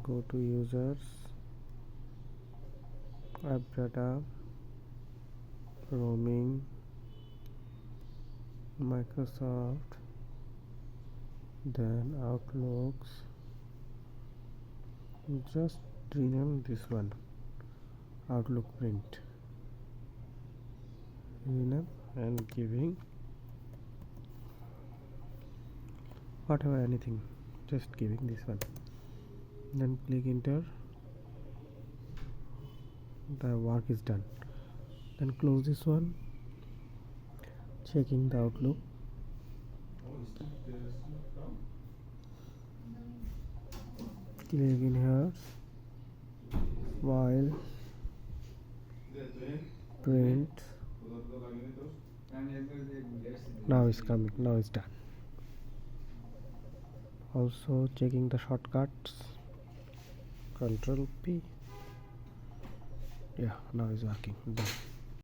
go to users, app data, roaming, Microsoft, then outlooks. Just rename this one outlook print, rename and giving whatever, anything, just giving this one, then click enter. The work is done. Then close this one, checking the outlook. Click in here, while print. Now it's coming, now it's done. Also checking the shortcuts, Control P. Yeah, now it's working. Done.